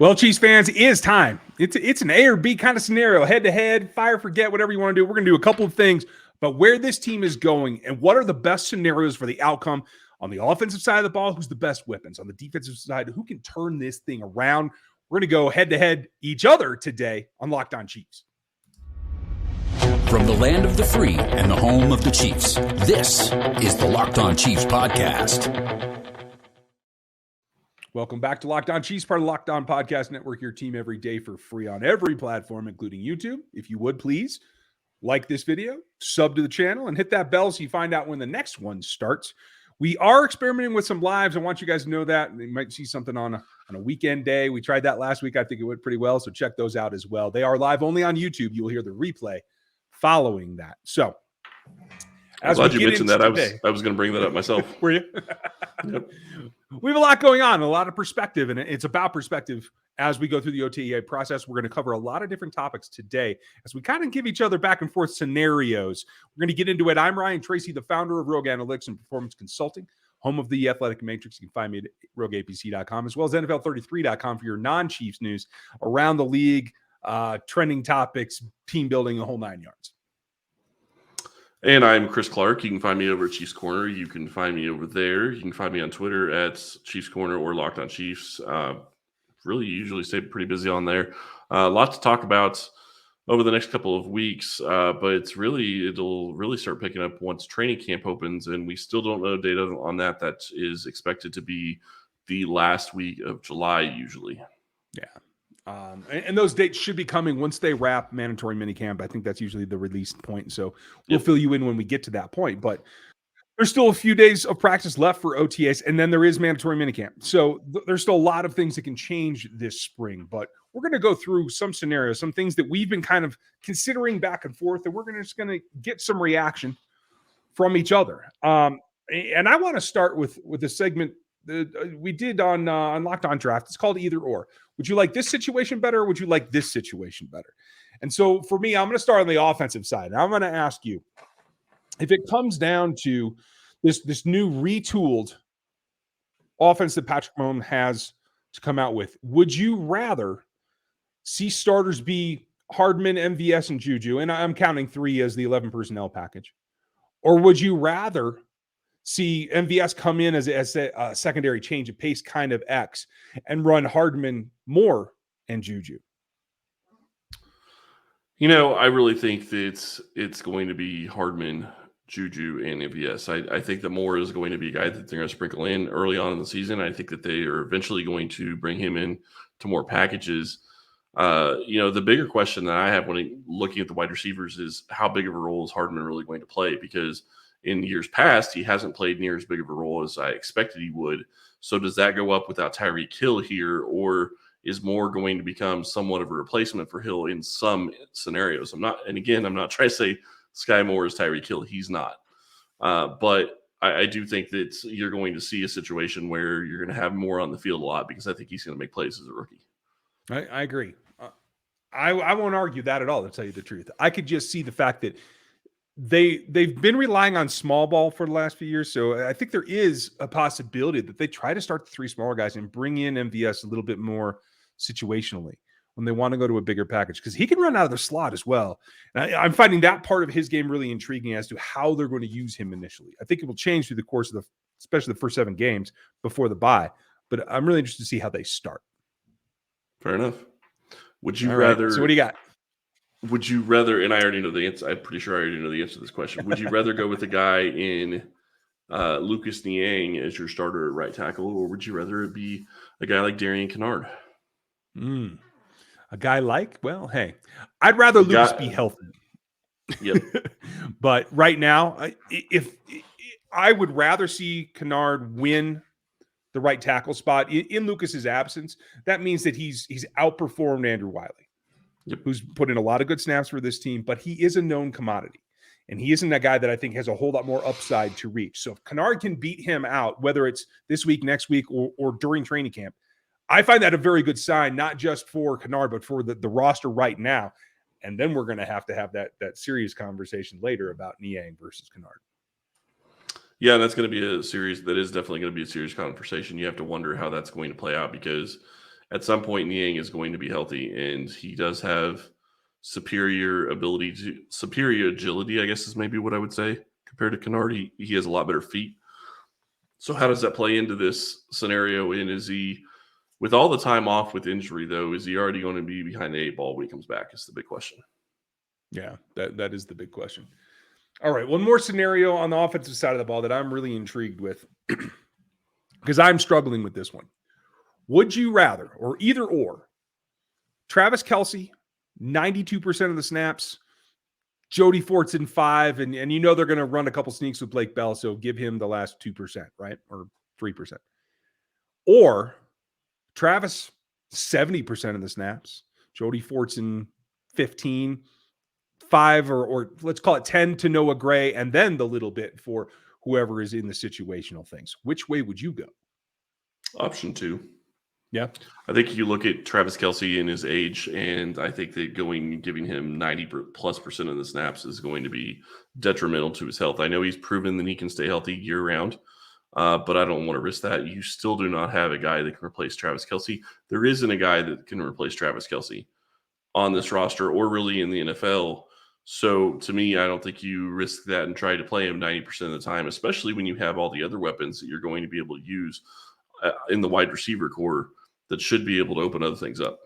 Well, Chiefs fans, it is time. It's an A or B kind of scenario, head to head, fire, forget, whatever you want to do. We're going to do a couple of things, but where this team is going and what are the best scenarios for the outcome on the offensive side of the ball, who's the best weapons, on the defensive side, who can turn this thing around. We're going to go head to head each other today on Locked On Chiefs. From the land of the free and the home of the Chiefs, this is the Locked On Chiefs podcast. Welcome back to Locked On Chiefs, part of the Locked On Podcast Network, your team every day for free on every platform, including YouTube. If you would, please like this video, sub to the channel, and hit that bell so you find out when the next one starts. We are experimenting with some lives. I want you guys to know that. You might see something on a weekend day. We tried that last week. I think it went pretty well, so check those out as well. They are live only on YouTube. You will hear the replay following that. So, I'm glad you mentioned that. Today, I was going to bring that up myself. Were you? Yep. We have a lot going on, a lot of perspective, and it's about perspective as we go through the OTA process. We're going to cover a lot of different topics today as we kind of give each other back and forth scenarios. We're going to get into it. I'm Ryan Tracy, the founder of Rogue Analytics and Performance Consulting, home of the Athletic Matrix. You can find me at rogueapc.com as well as NFL33.com for your non-Chiefs news around the league, trending topics, team building, the whole 9 yards. And I'm Chris Clark. You can find me over at Chiefs Corner. You can find me over there. You can find me on Twitter at Chiefs Corner or Locked On Chiefs. Really usually stay pretty busy on there. Lots to talk about over the next couple of weeks, but it'll really start picking up once training camp opens, and we still don't know data on that. That is expected to be the last week of July usually. Yeah. And those dates should be coming once they wrap mandatory minicamp. I think that's usually the release point. So we'll fill you in when we get to that point. But there's still a few days of practice left for OTAs, and then there is mandatory minicamp. So there's still a lot of things that can change this spring. But we're going to go through some scenarios, some things that we've been kind of considering back and forth, and we're just going to get some reaction from each other. And I want to start with a segment we did on Locked On Draft. It's called Either Or. Would you like this situation better, or would you like this situation better? And so for me, I'm going to start on the offensive side. I'm going to ask you, if it comes down to this new retooled offense that Patrick Mahomes has to come out with, would you rather see starters be Hardman, MVS, and Juju, and I'm counting 3 as the 11 personnel package, or would you rather see MVS come in as a secondary change of pace kind of X and run Hardman more and Juju? I really think that it's going to be Hardman, Juju, and MVS. I think that Moore is going to be a guy that they're going to sprinkle in early on in the season. I think that they are eventually going to bring him in to more packages. The bigger question that I have when looking at the wide receivers is how big of a role is Hardman really going to play? Because in years past, he hasn't played near as big of a role as I expected he would. So does that go up without Tyreek Hill here, or is Moore going to become somewhat of a replacement for Hill in some scenarios? I'm not trying to say Sky Moore is Tyreek Hill. He's not. But I do think that you're going to see a situation where you're going to have Moore on the field a lot, because I think he's going to make plays as a rookie. I agree. I won't argue that at all, to tell you the truth. I could just see the fact that they've been relying on small ball for the last few years. So I think there is a possibility that they try to start the 3 smaller guys and bring in MVS a little bit more situationally when they want to go to a bigger package, because he can run out of the slot as well. And I'm finding that part of his game really intriguing as to how they're going to use him initially. I think it will change through the course of especially the first 7 games before the bye, but I'm really interested to see how they start. Fair enough. Would you rather? Right. So what do you got? Would you rather, and I already know the answer, I'm pretty sure I already know the answer to this question. Would you rather go with a guy in Lucas Niang as your starter at right tackle, or would you rather it be a guy like Darian Kennard? A guy like, I'd rather Lucas be healthy. Yep. But right now, if I would rather see Kennard win the right tackle spot in Lucas's absence, that means that he's outperformed Andrew Wiley. Yep. Who's put in a lot of good snaps for this team, but he is a known commodity. And he isn't a guy that I think has a whole lot more upside to reach. So if Kennard can beat him out, whether it's this week, next week, or during training camp, I find that a very good sign, not just for Kennard, but for the roster right now. And then we're going to have that serious conversation later about Niang versus Kennard. Yeah, that's going to be a series that is definitely going to be a serious conversation. You have to wonder how that's going to play out, because at some point Niang is going to be healthy, and he does have superior agility, I guess is maybe what I would say, compared to Kennard. He has a lot better feet. So how does that play into this scenario? And is he, with all the time off with injury, though, is he already going to be behind the 8 ball when he comes back? Is the big question. Yeah, that is the big question. All right, one more scenario on the offensive side of the ball that I'm really intrigued with because I'm struggling with this one. Would you rather, or either or, Travis Kelce, 92% of the snaps, Jody Fortson 5, and you know they're going to run a couple sneaks with Blake Bell, so give him the last 2%, right? Or 3%. Or Travis, 70% of the snaps, Jody Fortson 15, 5 or let's call it 10 to Noah Gray, and then the little bit for whoever is in the situational things. Which way would you go? Option 2. Yeah. I think you look at Travis Kelce and his age, and I think that giving him 90+% of the snaps is going to be detrimental to his health. I know he's proven that he can stay healthy year round, but I don't want to risk that. You still do not have a guy that can replace Travis Kelce. There isn't a guy that can replace Travis Kelce on this roster or really in the NFL. So to me, I don't think you risk that and try to play him 90% of the time, especially when you have all the other weapons that you're going to be able to use in the wide receiver core that should be able to open other things up.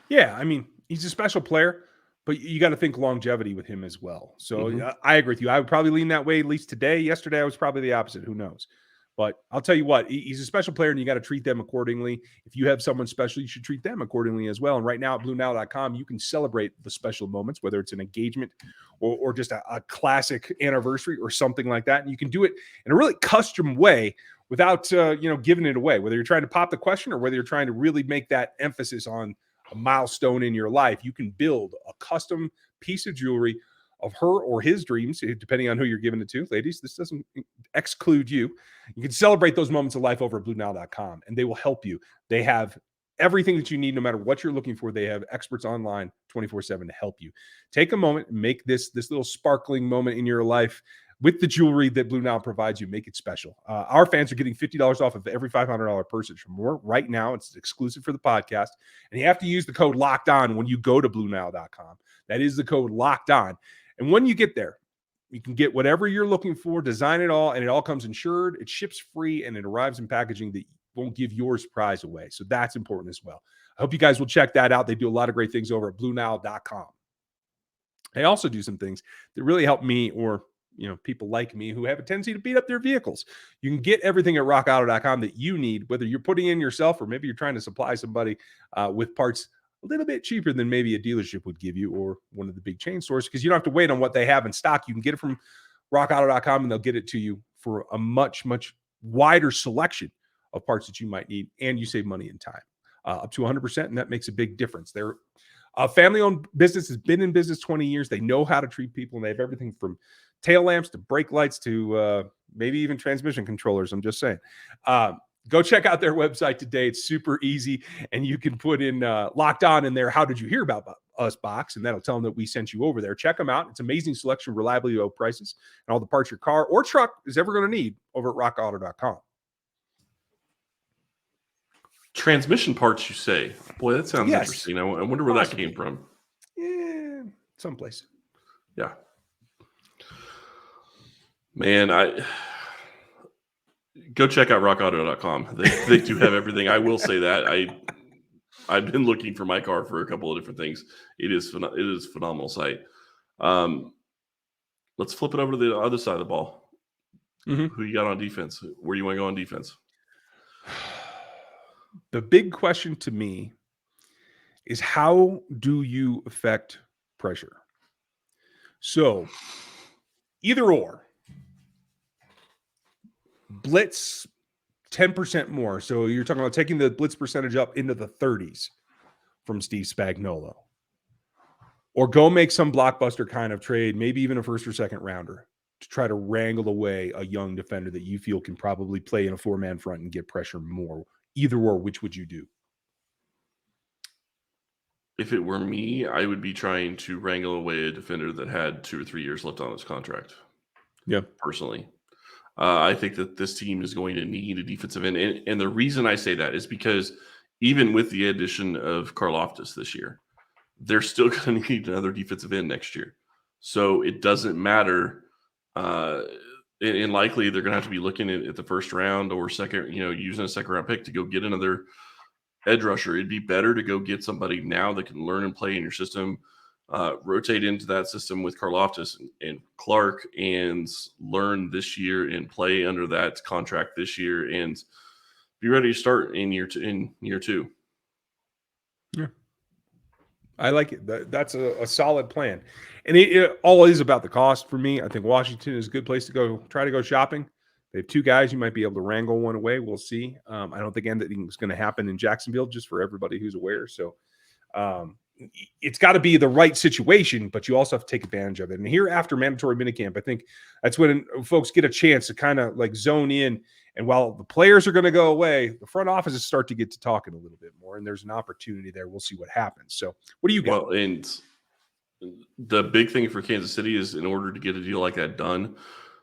Yeah, I mean, he's a special player, but you got to think longevity with him as well. So I agree with you. I would probably lean that way, at least today. Yesterday, I was probably the opposite. Who knows? But I'll tell you what, he's a special player, and you got to treat them accordingly. If you have someone special, you should treat them accordingly as well. And right now at BlueNile.com, you can celebrate the special moments, whether it's an engagement or just a classic anniversary or something like that. And you can do it in a really custom way without giving it away, whether you're trying to pop the question or whether you're trying to really make that emphasis on a milestone in your life. You can build a custom piece of jewelry of her or his dreams, depending on who you're giving it to. Ladies, this doesn't exclude you. You can celebrate those moments of life over at BlueNile.com, and they will help you. They have everything that you need, no matter what you're looking for. They have experts online 24/7 to help you. Take a moment and make this little sparkling moment in your life with the jewelry that Blue Nile provides you. Make it special. Our fans are getting $50 off of every $500 purchase or more right now. It's exclusive for the podcast, and you have to use the code Locked On when you go to BlueNile.com. That is the code Locked On. And when you get there, you can get whatever you're looking for, design it all, and it all comes insured. It ships free, and it arrives in packaging that won't give your prize away. So that's important as well. I hope you guys will check that out. They do a lot of great things over at BlueNile.com. They also do some things that really help me, or people like me who have a tendency to beat up their vehicles. You can get everything at rockauto.com that you need, whether you're putting in yourself or maybe you're trying to supply somebody with parts a little bit cheaper than maybe a dealership would give you, or one of the big chain stores, because you don't have to wait on what they have in stock. You can get it from rockauto.com, and they'll get it to you for a much, much wider selection of parts that you might need, and you save money and time, up to 100%, and that makes a big difference. They're a family-owned business, has been in business 20 years. They know how to treat people, and they have everything from tail lamps to brake lights to maybe even transmission controllers. I'm just saying. Go check out their website today. It's super easy, and you can put in Locked On in there. How did you hear about us box? And that'll tell them that we sent you over there. Check them out. It's amazing selection, reliably low prices, and all the parts your car or truck is ever going to need over at rockauto.com. Transmission parts, you say? Boy, that sounds interesting. I wonder where Possibly. that came from. Yeah, someplace. Yeah. Man, go check out rockauto.com. They do have everything. I will say that. I've been looking for my car for a couple of different things. It is a phenomenal site. Let's flip it over to the other side of the ball. Mm-hmm. Who you got on defense? Where do you want to go on defense? The big question to me is, how do you affect pressure? So either or. Blitz 10% more. So you're talking about taking the blitz percentage up into the 30s from Steve Spagnuolo. Or go make some blockbuster kind of trade, maybe even a first or second rounder, to try to wrangle away a young defender that you feel can probably play in a four-man front and get pressure more. Either or, which would you do? If it were me, I would be trying to wrangle away a defender that had 2 or 3 years left on his contract. Yeah. Personally. I think that this team is going to need a defensive end. And the reason I say that is because even with the addition of Karlaftis this year, they're still going to need another defensive end next year. So it doesn't matter. And likely they're going to have to be looking at the first round or second, using a second round pick to go get another edge rusher. It'd be better to go get somebody now that can learn and play in your system, rotate into that system with Karlaftis and Clark, and learn this year and play under that contract this year and be ready to start in year two. Yeah. I like it. That's a solid plan. And it all is about the cost for me. I think Washington is a good place to go. Try to go shopping. They have two guys. You might be able to wrangle one away. We'll see. I don't think anything is going to happen in Jacksonville, just for everybody who's aware. So it's got to be the right situation, but you also have to take advantage of it. And here after mandatory minicamp, I think that's when folks get a chance to kind of like zone in. And while the players are going to go away, the front offices start to get to talking a little bit more, and there's an opportunity there. We'll see what happens. So what do you got? Well, and the big thing for Kansas City is in order to get a deal like that done,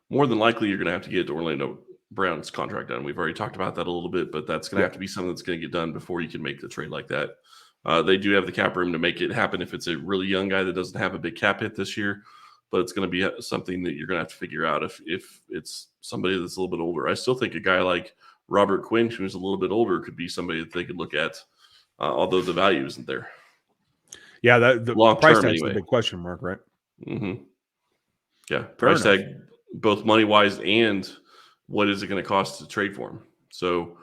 more than likely you're going to have to get Orlando Brown's contract done. We've already talked about that a little bit, but that's going to have to be something that's going to get done before you can make the trade like that. They do have the cap room to make it happen if it's a really young guy that doesn't have a big cap hit this year, but it's going to be something that you're going to have to figure out if it's somebody that's a little bit older. I still think a guy like Robert Quinn, who's a little bit older, could be somebody that they could look at, although the value isn't there. Yeah, the long price term tag's anyway. the big question mark, right? Mm-hmm. Yeah, price tag, both money wise and what is it going to cost to trade for him. So,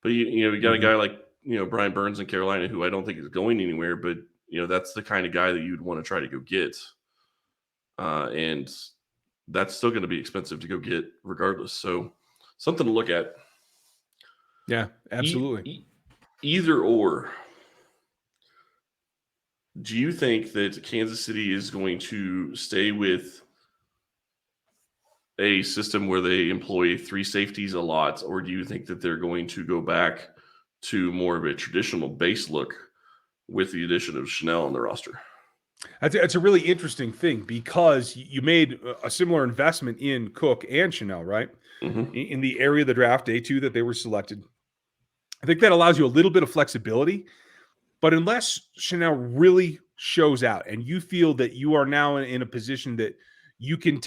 but you got a guy like Brian Burns in Carolina, who I don't think is going anywhere, but that's the kind of guy that you'd want to try to go get, and that's still going to be expensive to go get regardless. So, something to look at. Yeah, absolutely. Either or. Do you think that Kansas City is going to stay with a system where they employ three safeties a lot, or do you think that they're going to go back to more of a traditional base look with the addition of Chanel on the roster? That's a really interesting thing because you made a similar investment in Cook and Chanel, right? Mm-hmm. In the area of the draft, day 2, that they were selected. I think that allows you a little bit of flexibility. But unless Chanel really shows out and you feel that you are now in a position that you can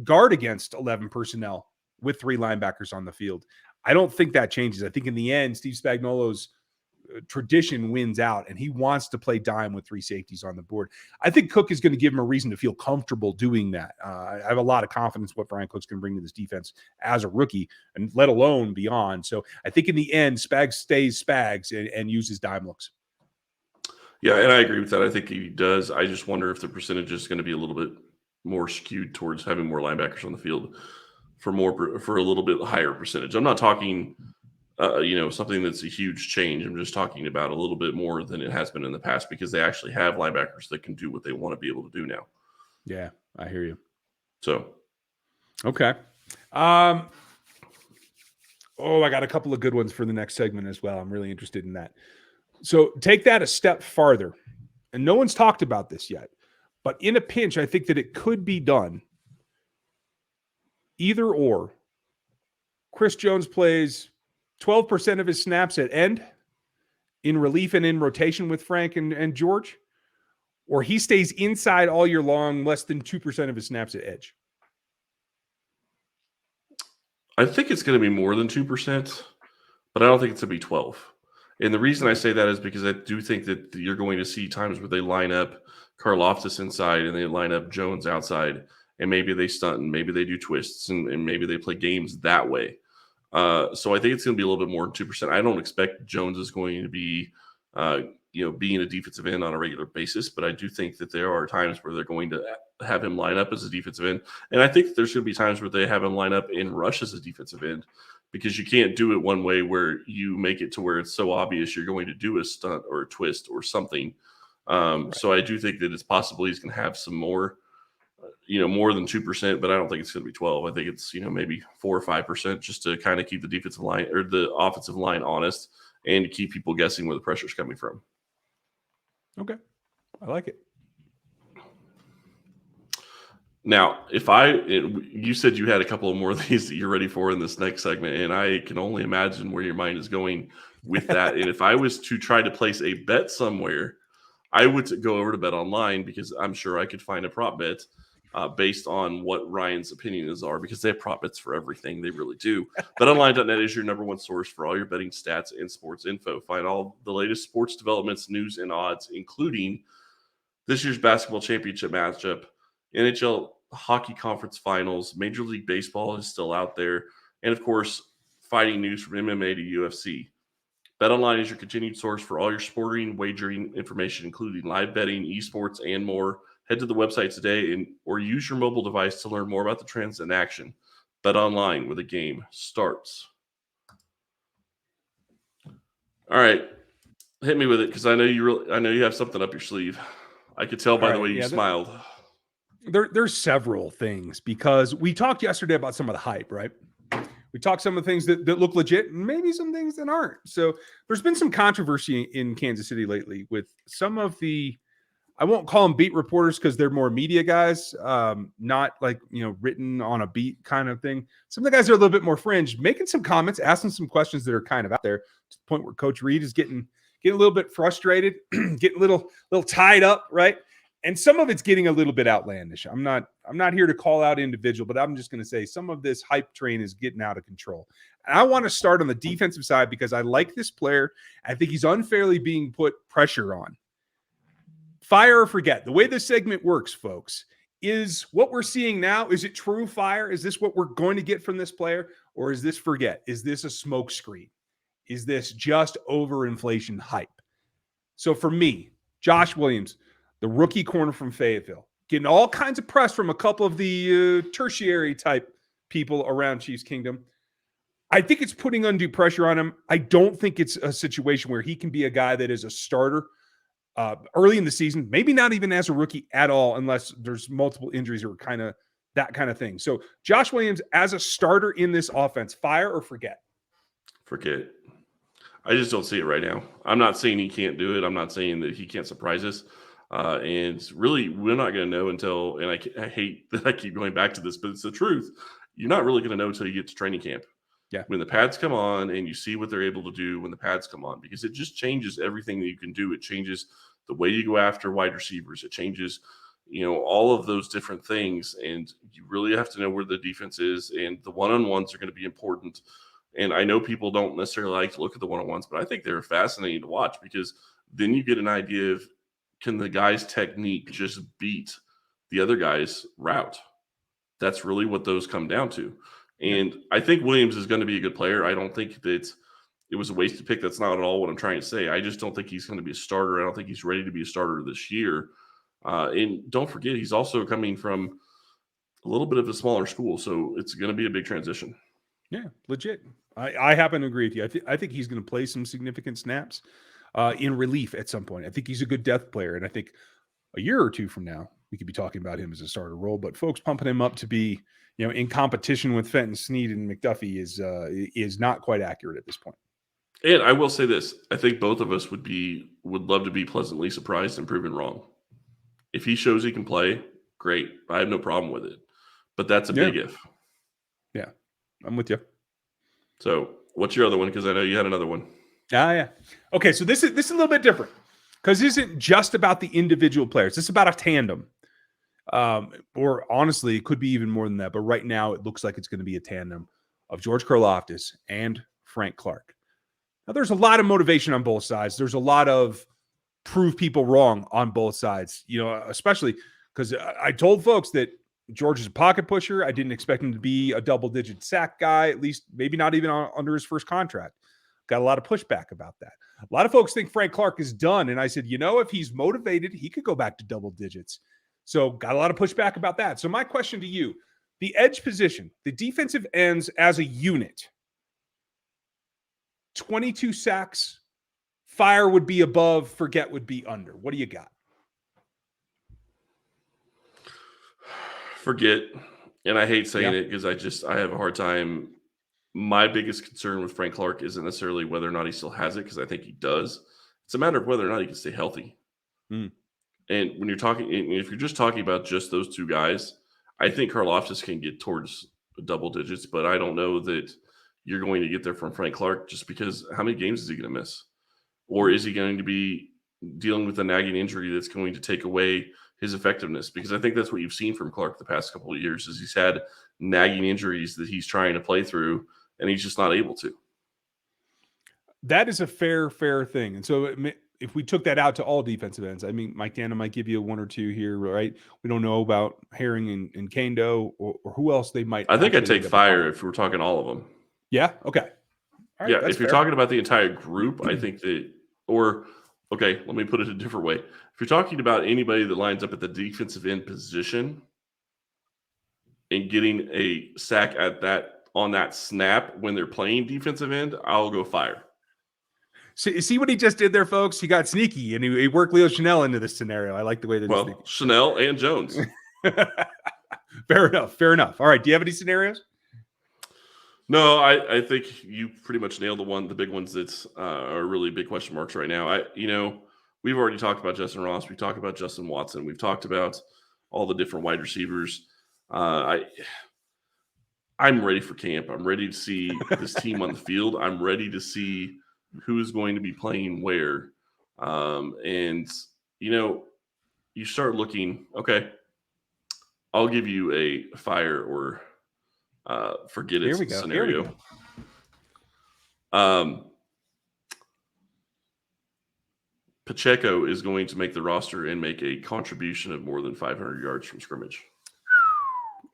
guard against 11 personnel with 3 linebackers on the field, I don't think that changes. I think in the end, Steve Spagnuolo's tradition wins out, and he wants to play dime with 3 safeties on the board. I think Cook is going to give him a reason to feel comfortable doing that. I have a lot of confidence what Brian Cook's going to bring to this defense as a rookie, and let alone beyond. So I think in the end, Spags stays Spags and uses dime looks. Yeah, and I agree with that. I think he does. I just wonder if the percentage is going to be a little bit more skewed towards having more linebackers on the field for a little bit higher percentage. I'm not talking, something that's a huge change. I'm just talking about a little bit more than it has been in the past because they actually have linebackers that can do what they want to be able to do now. Yeah, I hear you. So, okay. I got a couple of good ones for the next segment as well. I'm really interested in that. So take that a step farther, and no one's talked about this yet, but in a pinch, I think that it could be done. Either or. Chris Jones plays 12% of his snaps at end, in relief and in rotation with Frank and George, or he stays inside all year long, less than 2% of his snaps at edge. I think it's going to be more than 2%, but I don't think it's going to be 12. And the reason I say that is because I do think that you're going to see times where they line up Karlaftis inside and they line up Jones outside, and maybe they stunt and maybe they do twists and maybe they play games that way. So I think it's going to be a little bit more than 2%. I don't expect Jones is going to be, being a defensive end on a regular basis, but I do think that there are times where they're going to have him line up as a defensive end. And I think that there's going to be times where they have him line up and rush as a defensive end, because you can't do it one way where you make it to where it's so obvious you're going to do a stunt or a twist or something. Right. So I do think that it's possible he's going to have some more, more than 2%, but I don't think it's going to be 12. I think it's, maybe 4 or 5% just to kind of keep the defensive line or the offensive line honest and to keep people guessing where the pressure's coming from. Okay. I like it. Now, you said you had a couple of more of these that you're ready for in this next segment, and I can only imagine where your mind is going with that. And if I was to try to place a bet somewhere, I would go over to BetOnline because I'm sure I could find a prop bet based on what Ryan's opinions are, because they have prop bets for everything. They really do. BetOnline.net is your number one source for all your betting stats and sports info. Find all the latest sports developments, news, and odds, including this year's basketball championship matchup, NHL hockey conference finals, Major League Baseball is still out there, and of course, fighting news from MMA to UFC. BetOnline is your continued source for all your sporting wagering information, including live betting, esports, and more. Head to the website today or use your mobile device to learn more about the trends in action. BetOnline, where the game starts. All right, hit me with it, because I know you have something up your sleeve. I could tell by the way you smiled. There's several things, because we talked yesterday about some of the hype, right? We talked some of the things that look legit, and maybe some things that aren't. So there's been some controversy in Kansas City lately with some of the, I won't call them beat reporters because they're more media guys, not like, written on a beat kind of thing. Some of the guys are a little bit more fringe, making some comments, asking some questions that are kind of out there, to the point where Coach Reed is getting a little bit frustrated, getting a little tied up, right? And some of it's getting a little bit outlandish. I'm not here to call out individual, but I'm just going to say some of this hype train is getting out of control. And I want to start on the defensive side because I like this player. I think he's unfairly being put pressure on. Fire or forget. The way this segment works, folks, is what we're seeing now, is it true fire? Is this what we're going to get from this player? Or is this forget? Is this a smoke screen? Is this just overinflation hype? So for me, Josh Williams, the rookie corner from Fayetteville, getting all kinds of press from a couple of the tertiary type people around Chiefs Kingdom. I think it's putting undue pressure on him. I don't think it's a situation where he can be a guy that is a starter early in the season, maybe not even as a rookie at all, unless there's multiple injuries or that kind of thing. So Josh Williams as a starter in this offense, fire or forget? Forget. I just don't see it right now. I'm not saying he can't do it. I'm not saying that he can't surprise us. And really, we're not going to know until, and I hate that I keep going back to this, but it's the truth. You're not really going to know until you get to training camp. Yeah. When the pads come on and you see what they're able to do when the pads come on, because it just changes everything that you can do. It changes the way you go after wide receivers. It changes, all of those different things. And you really have to know where the defense is, and the one-on-ones are going to be important. And I know people don't necessarily like to look at the one-on-ones, but I think they're fascinating to watch, because then you get an idea of, can the guy's technique just beat the other guy's route? That's really what those come down to. And I think Williams is going to be a good player. I don't think that it was a wasted pick. That's not at all what I'm trying to say. I just don't think he's going to be a starter. I don't think he's ready to be a starter this year. And don't forget, he's also coming from a little bit of a smaller school, so it's going to be a big transition. Yeah, legit. I happen to agree with you. I think he's going to play some significant snaps in relief at some point. I think he's a good depth player, and I think a year or two from now, we could be talking about him as a starter role. But folks pumping him up to be, in competition with Fenton, Snead, and McDuffie is not quite accurate at this point. And I will say this: I think both of us would love to be pleasantly surprised and proven wrong. If he shows he can play, great. I have no problem with it. But that's a big if. Yeah, I'm with you. So, what's your other one? Because I know you had another one. Yeah. Okay, so this is a little bit different, because this isn't just about the individual players. This is about a tandem. Or honestly, it could be even more than that. But right now, it looks like it's going to be a tandem of George Karlaftis and Frank Clark. Now, there's a lot of motivation on both sides. There's a lot of prove people wrong on both sides, especially because I told folks that George is a pocket pusher. I didn't expect him to be a double-digit sack guy, at least maybe not even under his first contract. Got a lot of pushback about that. A lot of folks think Frank Clark is done. And I said, if he's motivated, he could go back to double digits. So got a lot of pushback about that. So my question to you, the edge position, the defensive ends as a unit, 22 sacks, fire would be above, forget would be under. What do you got? Forget. And I hate saying it because I have a hard time. My biggest concern with Frank Clark isn't necessarily whether or not he still has it, because I think he does. It's a matter of whether or not he can stay healthy. And when you're talking, if you're just talking about just those two guys, I think Karlaftis can get towards double digits, but I don't know that you're going to get there from Frank Clark, just because how many games is he going to miss? Or is he going to be dealing with a nagging injury that's going to take away his effectiveness? Because I think that's what you've seen from Clark the past couple of years, is he's had nagging injuries that he's trying to play through, and he's just not able to. That is a fair thing. And so if we took that out to all defensive ends, I mean, Mike Dana might give you one or two here, right? We don't know about Herring and Kando or who else they might. I think I'd take Fire if we're talking all of them. Yeah. Okay. All right, yeah. If you're talking about the entire group, I think that, okay, let me put it a different way. If you're talking about anybody that lines up at the defensive end position and getting a sack on that snap when they're playing defensive end, I'll go Fire. See what he just did there, folks? He got sneaky and he worked Leo Chanel into this scenario. I like the way that Chanel and Jones. Fair enough. All right. Do you have any scenarios? No, I think you pretty much nailed the big ones that are really big question marks right now. We've already talked about Justin Ross. We talked about Justin Watson. We've talked about all the different wide receivers. I'm ready for camp. I'm ready to see this team on the field. I'm ready to see who's going to be playing where. And you start looking, okay, I'll give you a Fire or forget it scenario. Pacheco is going to make the roster and make a contribution of more than 500 yards from scrimmage.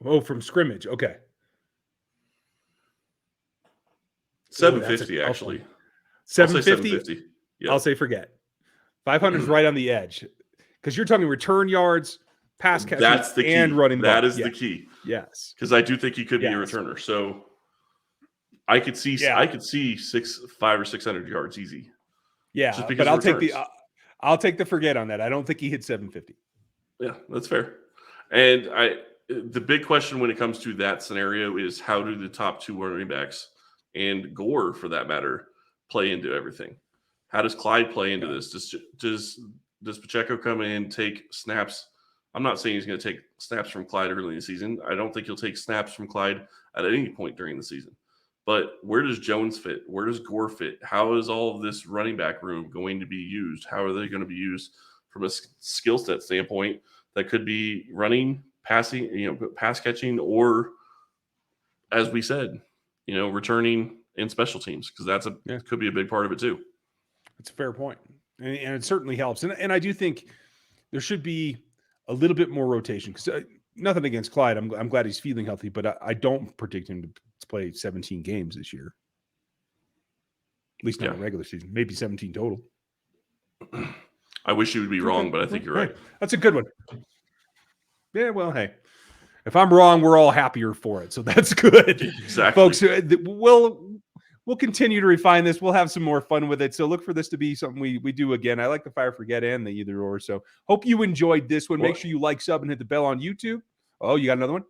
Oh, from scrimmage. Okay. 750, actually. 750? Yeah. I'll say forget. 500 is right on the edge. Because you're talking return yards, pass catching, that's the key. And running that ball. is the key. Yes. Because I do think he could be a returner. So I could see 500 or 600 yards easy. Yeah, but I'll take the forget on that. I don't think he hit 750. Yeah, that's fair. And the big question when it comes to that scenario is, how do the top two running backs and Gore, for that matter, play into everything? How does Clyde play into this? Does Pacheco come in, take snaps? I'm not saying he's going to take snaps from Clyde early in the season. I don't think he'll take snaps from Clyde at any point during the season. But where does Jones fit? Where does Gore fit? How is all of this running back room going to be used? How are they going to be used from a skill set standpoint that could be running, passing, pass catching, or, as we said, returning in special teams, because could be a big part of it too. That's a fair point. And it certainly helps. And I do think there should be a little bit more rotation, because nothing against Clyde. I'm glad he's feeling healthy, but I don't predict him to play 17 games this year. At least not in regular season. Maybe 17 total. I wish you would be wrong, but I think you're right. That's a good one. Yeah, well, hey. If I'm wrong, we're all happier for it. So that's good. Exactly. Folks, we'll continue to refine this. We'll have some more fun with it. So look for this to be something we do again. I like the Fire, Forget, and the either or. So hope you enjoyed this one. Make sure you like, sub, and hit the bell on YouTube. Oh, you got another one?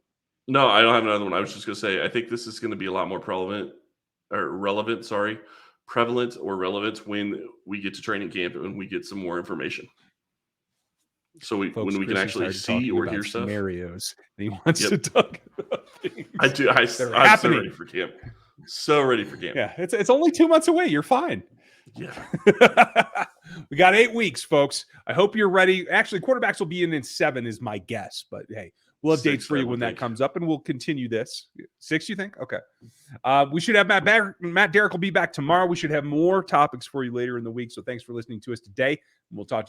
No, I don't have another one. I was just going to say, I think this is going to be a lot more prevalent or relevant when we get to training camp and we get some more information. So when we can actually see or hear stuff. Scenarios. And he wants to talk about things. I do. I'm so ready for camp. So ready for camp. Yeah, it's only 2 months away. You're fine. Yeah. We got 8 weeks, folks. I hope you're ready. Actually, quarterbacks will be in 7 is my guess. But hey, we'll have dates for you when that comes up, and we'll continue this. 6, you think? Okay. We should have Matt Derrick will be back tomorrow. We should have more topics for you later in the week. So thanks for listening to us today. We'll talk to you.